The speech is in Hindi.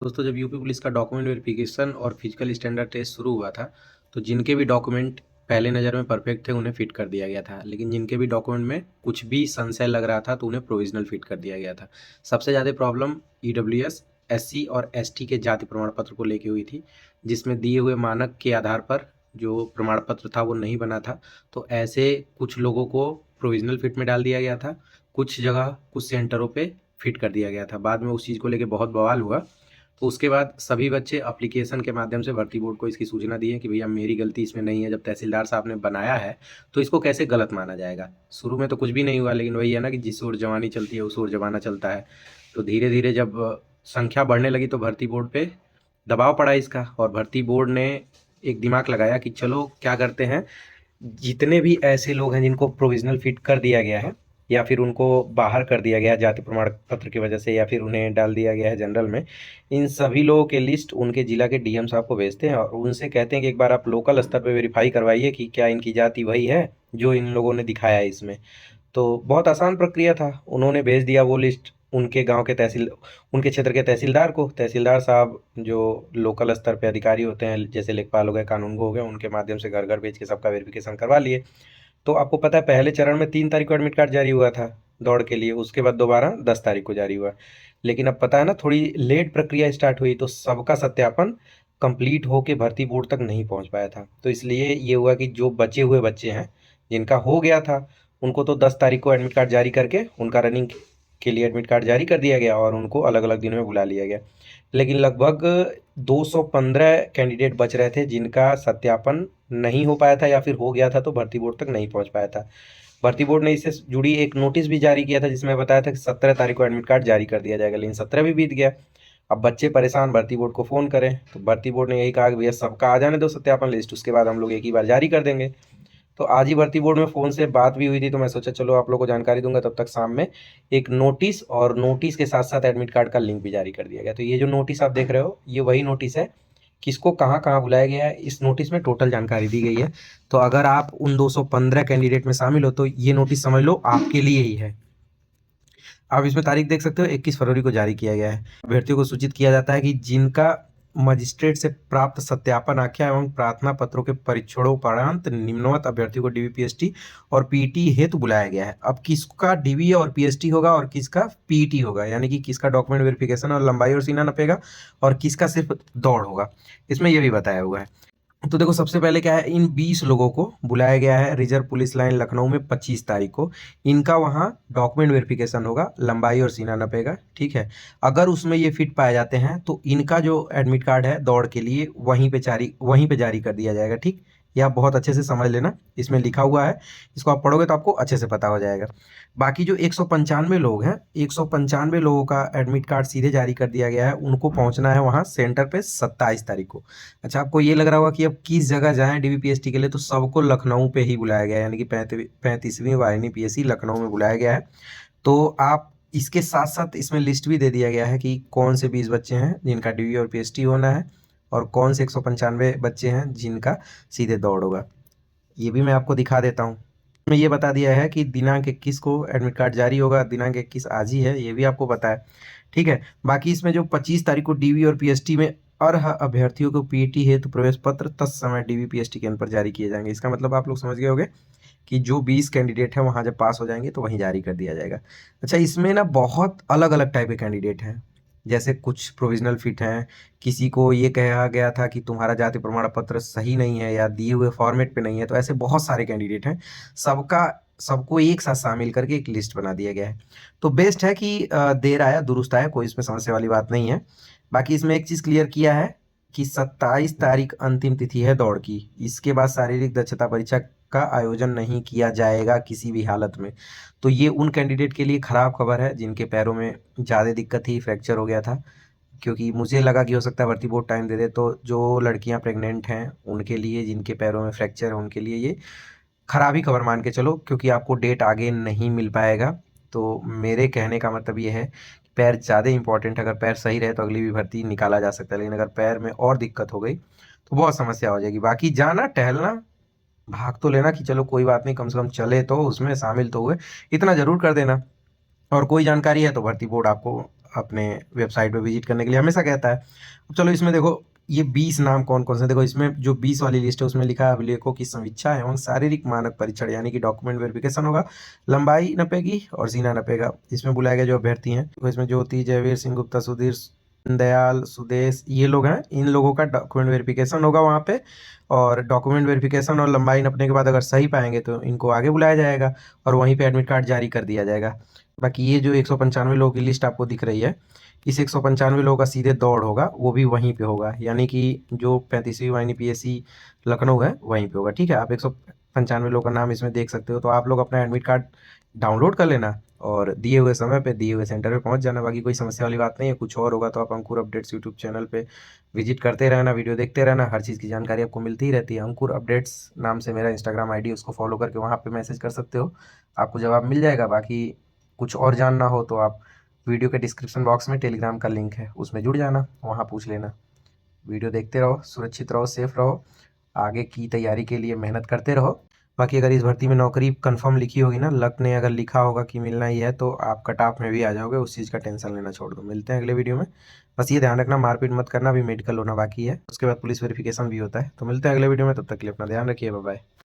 दोस्तों, जब यूपी पुलिस का डॉक्यूमेंट वेरिफिकेशन और फिजिकल स्टैंडर्ड टेस्ट शुरू हुआ था, तो जिनके भी डॉक्यूमेंट पहले नज़र में परफेक्ट थे उन्हें फिट कर दिया गया था, लेकिन जिनके भी डॉक्यूमेंट में कुछ भी संशय लग रहा था तो उन्हें प्रोविजनल फिट कर दिया गया था। सबसे ज़्यादा प्रॉब्लम ईडब्ल्यूएस, एससी और एसटी के जाति प्रमाण पत्र को लेके हुई थी, जिसमें दिए हुए मानक के आधार पर जो प्रमाण पत्र था वो नहीं बना था। तो ऐसे कुछ लोगों को प्रोविजनल फिट में डाल दिया गया था, कुछ जगह कुछ सेंटरों पे फिट कर दिया गया था। बाद में उस चीज़ को लेके बहुत बवाल हुआ, तो उसके बाद सभी बच्चे एप्लीकेशन के माध्यम से भर्ती बोर्ड को इसकी सूचना दी है कि भैया मेरी गलती इसमें नहीं है। जब तहसीलदार साहब ने बनाया है तो इसको कैसे गलत माना जाएगा। शुरू में तो कुछ भी नहीं हुआ, लेकिन वही है ना कि जिस ओर जवानी चलती है उस ओर जमाना चलता है। तो धीरे धीरे जब संख्या बढ़ने लगी तो भर्ती बोर्ड पे दबाव पड़ा इसका, और भर्ती बोर्ड ने एक दिमाग लगाया कि चलो क्या करते हैं, जितने भी ऐसे लोग हैं जिनको प्रोविजनल फिट कर दिया गया है या फिर उनको बाहर कर दिया गया है जाति प्रमाण पत्र की वजह से, या फिर उन्हें डाल दिया गया है जनरल में, इन सभी लोगों के लिस्ट उनके जिला के डीएम साहब को भेजते हैं और उनसे कहते हैं कि एक बार आप लोकल स्तर पे वेरीफाई करवाइए कि क्या इनकी जाति वही है जो इन लोगों ने दिखाया है इसमें। तो बहुत आसान प्रक्रिया था, उन्होंने भेज दिया वो लिस्ट उनके गांव के उनके क्षेत्र के तहसीलदार को। तहसीलदार साहब जो लोकल स्तर पे अधिकारी होते हैं, जैसे लेखपाल हो गए, कानूनगो हो गए, उनके माध्यम से घर घर भेज के सबका वेरिफिकेशन करवा लिए। तो आपको पता है पहले चरण में 3 तारीख को एडमिट कार्ड जारी हुआ था दौड़ के लिए, उसके बाद दोबारा 10 तारीख को जारी हुआ। लेकिन अब पता है ना, थोड़ी लेट प्रक्रिया स्टार्ट हुई तो सबका सत्यापन कंप्लीट होके भर्ती बोर्ड तक नहीं पहुंच पाया था। तो इसलिए ये हुआ कि जो बचे हुए बच्चे हैं जिनका हो गया था, उनको तो 10 तारीख को एडमिट कार्ड जारी करके उनका रनिंग के लिए एडमिट कार्ड जारी कर दिया गया और उनको अलग अलग दिनों में बुला लिया गया। लेकिन लगभग 215 कैंडिडेट बच रहे थे जिनका सत्यापन नहीं हो पाया था, या फिर हो गया था तो भर्ती बोर्ड तक नहीं पहुंच पाया था। भर्ती बोर्ड ने इससे जुड़ी एक नोटिस भी जारी किया था जिसमें बताया था कि 17 तारीख को एडमिट कार्ड जारी कर दिया जाएगा, लेकिन 17 भी बीत गया। अब बच्चे परेशान, भर्ती बोर्ड को फ़ोन करें तो भर्ती बोर्ड ने यही कहा कि भैया सबका आ जाने दो सत्यापन लिस्ट, उसके बाद हम लोग एक ही बार जारी कर देंगे। तो आज ही भर्ती बोर्ड में फ़ोन से बात भी हुई थी, तो मैं सोचा चलो आप लोग को जानकारी दूंगा। तब तक शाम में एक नोटिस, और नोटिस के साथ साथ एडमिट कार्ड का लिंक भी जारी कर दिया गया। तो ये जो नोटिस आप देख रहे हो ये वही नोटिस है, किसको कहाँ कहाँ बुलाया गया है इस नोटिस में टोटल जानकारी दी गई है। तो अगर आप उन 215 कैंडिडेट में शामिल हो तो ये नोटिस समझ लो आपके लिए ही है। आप इसमें तारीख देख सकते हो, 21 फरवरी को जारी किया गया है। अभ्यर्थियों को सूचित किया जाता है कि जिनका मजिस्ट्रेट से प्राप्त सत्यापन आख्या एवं प्रार्थना पत्रों के परीक्षणोपरांत निम्नवत अभ्यर्थियों को डीवी पीएसटी और पीटी हेतु बुलाया गया है। अब किसका डीवी और पीएसटी होगा और किसका पीटी होगा, यानी कि किसका डॉक्यूमेंट वेरिफिकेशन और लंबाई और सीना नपेगा और किसका सिर्फ दौड़ होगा, इसमें यह भी बताया हुआ है। तो देखो, सबसे पहले क्या है, इन 20 लोगों को बुलाया गया है रिजर्व पुलिस लाइन लखनऊ में 25 तारीख को। इनका वहाँ डॉक्यूमेंट वेरिफिकेशन होगा, लंबाई और सीना नपेगा, ठीक है। अगर उसमें ये फिट पाए जाते हैं तो इनका जो एडमिट कार्ड है दौड़ के लिए वहीं पे जारी कर दिया जाएगा, ठीक। ये आप बहुत अच्छे से समझ लेना, इसमें लिखा हुआ है, इसको आप पढ़ोगे तो आपको अच्छे से पता हो जाएगा। बाकी जो 195 लोग हैं, 195 लोगों का एडमिट कार्ड सीधे जारी कर दिया गया है, उनको पहुंचना है वहाँ सेंटर पे 27 तारीख को। अच्छा, आपको ये लग रहा होगा कि अब किस जगह जाएं डीवीपीएसटी के लिए, तो सबको लखनऊ पे ही बुलाया गया है, यानी कि 35वीं वाहिनी पीएससी लखनऊ में बुलाया गया है। तो आप इसके साथ साथ इसमें लिस्ट भी दे दिया गया है कि कौन से 20 बच्चे हैं जिनका डीवी और पीएसटी होना है और कौन से 195 बच्चे हैं जिनका सीधे दौड़ होगा। ये भी मैं आपको दिखा देता हूँ। मैं ये बता दिया है कि दिनांक 21 को एडमिट कार्ड जारी होगा, दिनांक 21 आज ही है, ये भी आपको पता है, ठीक है। बाकी इसमें जो 25 तारीख को डीवी और पीएसटी में अर्ह अभ्यर्थियों को पीटी हेतु प्रवेश पत्र तत्समय डीवी पीएसटी केंद्र पर जारी किए जाएंगे। इसका मतलब आप लोग समझ गए होंगे कि जो 20 कैंडिडेट हैं वहाँ जब पास हो जाएंगे तो वहीं जारी कर दिया जाएगा। अच्छा, इसमें ना बहुत अलग अलग टाइप के कैंडिडेट हैं, जैसे कुछ प्रोविजनल फिट हैं, किसी को ये कहा गया था कि तुम्हारा जाति प्रमाण पत्र सही नहीं है या दिए हुए फॉर्मेट पे नहीं है। तो ऐसे बहुत सारे कैंडिडेट हैं, सबका सबको एक साथ शामिल करके एक लिस्ट बना दिया गया है। तो बेस्ट है कि देर आया दुरुस्त आया, कोई इसमें समस्या वाली बात नहीं है। बाकी इसमें एक चीज़ क्लियर किया है कि 27 तारीख अंतिम तिथि है दौड़ की, इसके बाद शारीरिक दक्षता परीक्षा का आयोजन नहीं किया जाएगा किसी भी हालत में। तो ये उन कैंडिडेट के लिए ख़राब खबर है जिनके पैरों में ज़्यादा दिक्कत थी, फ्रैक्चर हो गया था, क्योंकि मुझे लगा कि हो सकता है भर्ती बोर्ड टाइम दे दे। तो जो लड़कियां प्रेग्नेंट हैं उनके लिए, जिनके पैरों में फ्रैक्चर है, उनके लिए ये खराब ही खबर मान के चलो, क्योंकि आपको डेट आगे नहीं मिल पाएगा। तो मेरे कहने का मतलब ये है कि पैर ज़्यादा इंपॉर्टेंट है, अगर पैर सही रहे तो अगली भी भर्ती निकाला जा सकता है, लेकिन अगर पैर में और दिक्कत हो गई तो बहुत समस्या हो जाएगी। बाकी जाना टहलना, भाग तो लेना कि चलो कोई बात नहीं, कम से कम चले तो उसमें शामिल तो हुए, इतना ज़रूर कर देना। और कोई जानकारी है तो भर्ती बोर्ड आपको अपने वेबसाइट पे विजिट करने के लिए हमेशा कहता है। अब चलो इसमें देखो ये 20 नाम कौन कौन से, देखो इसमें जो 20 वाली लिस्ट है उसमें लिखा है अभिलेखों की समीक्षा एवं शारीरिक मानक परीक्षण यानी कि डॉक्यूमेंट वेरिफिकेशन होगा, लंबाई नपेगी और सीना नपेगा। इसमें बुलाए गए जो अभ्यर्थी हैं, तो इसमें ज्योति, जयवीर सिंह गुप्ता, सुधीर दयाल, सुदेश, ये लोग हैं, इन लोगों का डॉक्यूमेंट वेरिफिकेशन होगा वहाँ पे। और डॉक्यूमेंट वेरिफिकेशन और लंबाई नपने के बाद अगर सही पाएंगे तो इनको आगे बुलाया जाएगा और वहीं पे एडमिट कार्ड जारी कर दिया जाएगा। बाकी ये जो 195 लोगों की लिस्ट आपको दिख रही है, इस 195 लोगों का सीधे दौड़ होगा, वो भी वहीं पे होगा, यानी कि जो 35वीं वाहिनी पीएससी लखनऊ है वहीं पे होगा। ठीक है, आप 195 लोगों का नाम इसमें देख सकते हो। तो आप लोग अपना एडमिट कार्ड डाउनलोड कर लेना और दिए हुए समय पे दिए हुए सेंटर पे पहुंच जाना। बाकी कोई समस्या वाली बात नहीं है। कुछ और होगा तो आप अंकुर अपडेट्स यूट्यूब चैनल पे विजिट करते रहना, वीडियो देखते रहना, हर चीज़ की जानकारी आपको मिलती ही रहती है। अंकुर अपडेट्स नाम से मेरा इंस्टाग्राम आईडी, उसको फॉलो करके वहाँ पे मैसेज कर सकते हो, आपको जवाब मिल जाएगा। बाकी कुछ और जानना हो तो आप वीडियो के डिस्क्रिप्शन बॉक्स में टेलीग्राम का लिंक है, उसमें जुड़ जाना, वहाँ पूछ लेना। वीडियो देखते रहो, सुरक्षित रहो, सेफ रहो, आगे की तैयारी के लिए मेहनत करते रहो। बाकी अगर इस भर्ती में नौकरी कंफर्म लिखी होगी ना, लक ने अगर लिखा होगा कि मिलना ही है, तो आप कट ऑफ में भी आ जाओगे, उस चीज़ का टेंशन लेना छोड़ दो। मिलते हैं अगले वीडियो में। बस ये ध्यान रखना मारपीट मत करना, अभी मेडिकल होना बाकी है, उसके बाद पुलिस वेरिफिकेशन भी होता है। तो मिलते हैं अगले वीडियो में, तब तक के लिए अपना ध्यान रखिए, बाय बाय।